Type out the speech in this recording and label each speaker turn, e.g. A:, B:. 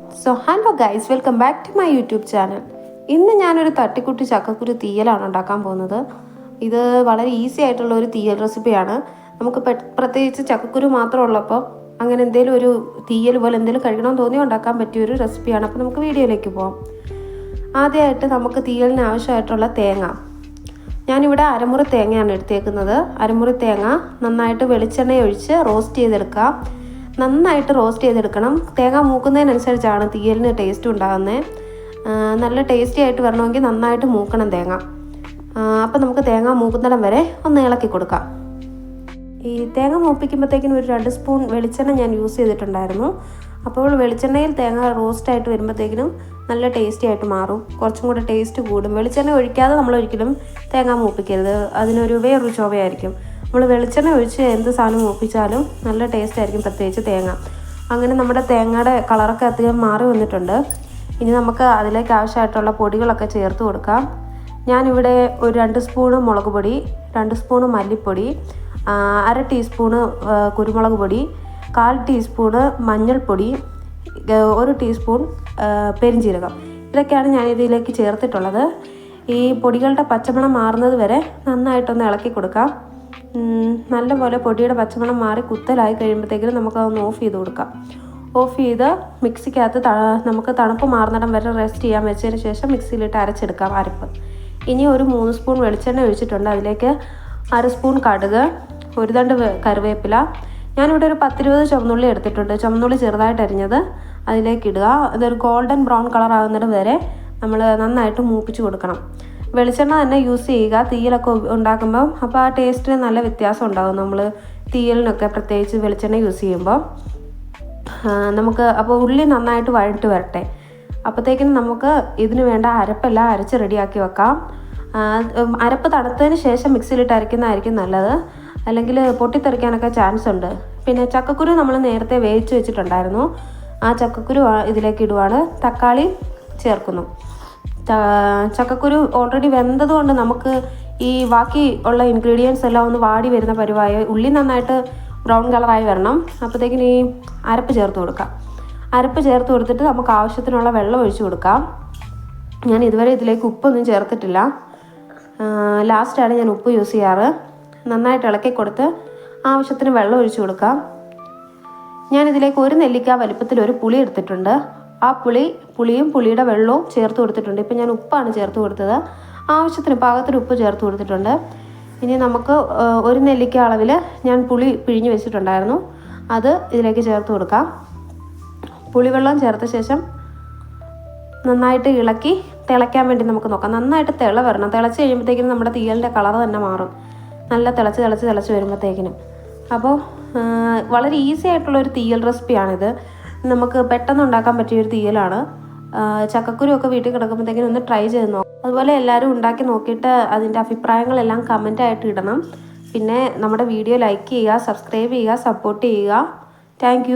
A: Hello guys, welcome back to my YouTube channel. ഇന്ന് ഞാനൊരു തട്ടിക്കുട്ടി ചക്കക്കുരു തീയലാണ് ഉണ്ടാക്കാൻ പോകുന്നത്. ഇത് വളരെ ഈസി ആയിട്ടുള്ള ഒരു തീയൽ റെസിപ്പിയാണ്. നമുക്ക് പ്രത്യേകിച്ച് ചക്കക്കുരു മാത്രമുള്ളപ്പോൾ അങ്ങനെ എന്തെങ്കിലും ഒരു തീയൽ പോലെ എന്തെങ്കിലും കഴിക്കണമെന്ന് തോന്നി ഉണ്ടാക്കാൻ പറ്റിയ ഒരു റെസിപ്പിയാണ്. അപ്പോൾ നമുക്ക് വീഡിയോയിലേക്ക് പോകാം. ആദ്യമായിട്ട് നമുക്ക് തീയലിന് ആവശ്യമായിട്ടുള്ള തേങ്ങ, ഞാനിവിടെ അരമുറി തേങ്ങയാണ് എടുത്തേക്കുന്നത്. അരമുറി തേങ്ങ നന്നായിട്ട് വെളിച്ചെണ്ണ ഒഴിച്ച് റോസ്റ്റ് ചെയ്തെടുക്കാം. നന്നായിട്ട് റോസ്റ്റ് ചെയ്തെടുക്കണം. തേങ്ങ മൂക്കുന്നതിനനുസരിച്ചാണ് തീയലിന് ടേസ്റ്റ് ഉണ്ടാകുന്നത്. നല്ല ടേസ്റ്റി ആയിട്ട് വരണമെങ്കിൽ നന്നായിട്ട് മൂക്കണം തേങ്ങ. അപ്പം നമുക്ക് തേങ്ങ മൂക്കുന്നിടം വരെ ഒന്ന് ഇളക്കി കൊടുക്കാം. ഈ തേങ്ങ മൂപ്പിക്കുമ്പോഴത്തേക്കിനും ഒരു 2 സ്പൂൺ വെളിച്ചെണ്ണ ഞാൻ യൂസ് ചെയ്തിട്ടുണ്ടായിരുന്നു. അപ്പോൾ വെളിച്ചെണ്ണയിൽ തേങ്ങ റോസ്റ്റായിട്ട് വരുമ്പോഴത്തേക്കിനും നല്ല ടേസ്റ്റി ആയിട്ട് മാറും, കുറച്ചും കൂടെ ടേസ്റ്റ് കൂടും. വെളിച്ചെണ്ണ ഒഴിക്കാതെ നമ്മൾ ഒരിക്കലും തേങ്ങ മൂപ്പിക്കരുത്, അതിനൊരു വേറൊരു ചുവയായിരിക്കും. നമ്മൾ വെളിച്ചെണ്ണ ഒഴിച്ച് എന്ത് സാധനം മൂപ്പിച്ചാലും നല്ല ടേസ്റ്റ് ആയിരിക്കും, പ്രത്യേകിച്ച് തേങ്ങ. അങ്ങനെ നമ്മുടെ തേങ്ങയുടെ കളറൊക്കെ അധികം മാറി വന്നിട്ടുണ്ട്. ഇനി നമുക്ക് അതിലേക്ക് ആവശ്യമായിട്ടുള്ള പൊടികളൊക്കെ ചേർത്ത് കൊടുക്കാം. ഞാനിവിടെ ഒരു 2 സ്പൂണ് മുളക് പൊടി, 2 സ്പൂണ് മല്ലിപ്പൊടി, 1/2 ടീസ്പൂണ് കുരുമുളക് പൊടി, 1/4 ടീസ്പൂണ് മഞ്ഞൾപ്പൊടി, 1 ടീസ്പൂൺ പെരിഞ്ജീരകം. ഇതൊക്കെയാണ് ഞാൻ ഇതിലേക്ക് ചേർത്തിട്ടുള്ളത്. ഈ പൊടികളുടെ പച്ചമണം മാറുന്നത് വരെ നന്നായിട്ടൊന്ന് ഇളക്കി കൊടുക്കാം. നല്ലപോലെ പൊടിയുടെ പച്ചമണം മാറി കുത്തലായി കഴിയുമ്പോഴത്തേക്കും നമുക്കതൊന്ന് ഓഫ് ചെയ്ത് കൊടുക്കാം. ഓഫ് ചെയ്ത് മിക്സിക്കകത്ത് നമുക്ക് തണുപ്പ് മാറുന്നിടം വരെ റെസ്റ്റ് ചെയ്യാൻ വെച്ചതിന് ശേഷം മിക്സിയിലിട്ട് അരച്ചെടുക്കാം അരപ്പ്. ഇനി ഒരു 3 സ്പൂൺ വെളിച്ചെണ്ണ ഒഴിച്ചിട്ടുണ്ട്. അതിലേക്ക് 1/2 സ്പൂൺ കടുക്, 1 തണ്ട് കറിവേപ്പില, ഞാനിവിടെ ഒരു 10-20 ചുവന്നുള്ളി എടുത്തിട്ടുണ്ട്. ചുവന്നുള്ളി ചെറുതായിട്ട് അരിഞ്ഞത് അതിലേക്ക് ഇടുക. ഇതൊരു ഗോൾഡൻ ബ്രൗൺ കളർ ആകുന്നിടം വരെ നമ്മൾ നന്നായിട്ട് മൂപ്പിച്ച് കൊടുക്കണം. വെളിച്ചെണ്ണ തന്നെ യൂസ് ചെയ്യുക തീയലൊക്കെ ഉണ്ടാക്കുമ്പം. അപ്പോൾ ആ ടേസ്റ്റിന് നല്ല വ്യത്യാസം ഉണ്ടാകും. നമ്മൾ തീയലിനൊക്കെ പ്രത്യേകിച്ച് വെളിച്ചെണ്ണ യൂസ് ചെയ്യുമ്പോൾ നമുക്ക്. അപ്പോൾ ഉള്ളി നന്നായിട്ട് വഴട്ട് വരട്ടെ. അപ്പോഴത്തേക്കിനും നമുക്ക് ഇതിന് വേണ്ട അരപ്പെല്ലാം അരച്ച് റെഡിയാക്കി വെക്കാം. അരപ്പ് തണുത്തതിന് ശേഷം മിക്സിയിലിട്ട് അരയ്ക്കുന്നതായിരിക്കും നല്ലത്, അല്ലെങ്കിൽ പൊട്ടിത്തെറിക്കാനൊക്കെ ചാൻസ് ഉണ്ട്. പിന്നെ ചക്കക്കുരു നമ്മൾ നേരത്തെ വേവിച്ച് വെച്ചിട്ടുണ്ടായിരുന്നു. ആ ചക്കക്കുരു ഇതിലേക്ക് ഇടുവാണ്. തക്കാളി ചേർക്കുന്നു. ചക്കക്കുരു ഓൾറെഡി വെന്തതുകൊണ്ട് നമുക്ക് ഈ ബാക്കി ഉള്ള ഇൻഗ്രീഡിയൻസ് എല്ലാം ഒന്ന് വാടി വരുന്ന പരിവായി. ഉള്ളി നന്നായിട്ട് ബ്രൗൺ കളറായി വരണം. അപ്പോഴത്തേക്കിന് ഈ അരപ്പ് ചേർത്ത് കൊടുക്കാം. അരപ്പ് ചേർത്ത് കൊടുത്തിട്ട് നമുക്ക് ആവശ്യത്തിനുള്ള വെള്ളം ഒഴിച്ച് കൊടുക്കാം. ഞാൻ ഇതുവരെ ഇതിലേക്ക് ഉപ്പൊന്നും ചേർത്തിട്ടില്ല. ലാസ്റ്റാണ് ഞാൻ ഉപ്പ് യൂസ് ചെയ്യാറ്. നന്നായിട്ട് ഇളക്കി കൊടുത്ത് ആവശ്യത്തിന് വെള്ളം ഒഴിച്ച് കൊടുക്കാം. ഞാനിതിലേക്ക് 1 നെല്ലിക്ക വലിപ്പത്തിൽ ഒരു പുളി എടുത്തിട്ടുണ്ട്. ആ പുളിയും പുളിയുടെ വെള്ളവും ചേർത്ത് കൊടുത്തിട്ടുണ്ട്. ഇപ്പം ഞാൻ ഉപ്പാണ് ചേർത്ത് കൊടുത്തത്. ആവശ്യത്തിന് പാകത്തിന് ഉപ്പ് ചേർത്ത് കൊടുത്തിട്ടുണ്ട്. ഇനി നമുക്ക് 1 നെല്ലിക്ക അളവിൽ ഞാൻ പുളി പിഴിഞ്ഞ് വെച്ചിട്ടുണ്ടായിരുന്നു, അത് ഇതിലേക്ക് ചേർത്ത് കൊടുക്കാം. പുളിവെള്ളം ചേർത്ത ശേഷം നന്നായിട്ട് ഇളക്കി തിളയ്ക്കാൻ വേണ്ടി നമുക്ക് നോക്കാം. നന്നായിട്ട് തിള വരണം. തിളച്ച് കഴിയുമ്പോഴത്തേക്കിനും നമ്മുടെ തീയലിൻ്റെ കളർ തന്നെ മാറും, നല്ല തിളച്ച് വരുമ്പോഴത്തേക്കിനും. അപ്പോൾ വളരെ ഈസി ആയിട്ടുള്ളൊരു തീയൽ റെസിപ്പിയാണിത്. നമുക്ക് പെട്ടെന്ന് ഉണ്ടാക്കാൻ പറ്റിയൊരു തീയലാണ്. ചക്കക്കുരു ഒക്കെ വീട്ടിൽ കിടക്കുമ്പോഴത്തേക്കിനും ഒന്ന് ട്രൈ ചെയ്ത് നോക്കാം. അതുപോലെ എല്ലാവരും ഉണ്ടാക്കി നോക്കിയിട്ട് അതിൻ്റെ അഭിപ്രായങ്ങളെല്ലാം കമൻ്റായിട്ട് ഇടണം. പിന്നെ നമ്മുടെ വീഡിയോ ലൈക്ക് ചെയ്യുക, സബ്സ്ക്രൈബ് ചെയ്യുക, സപ്പോർട്ട് ചെയ്യുക. Thank you.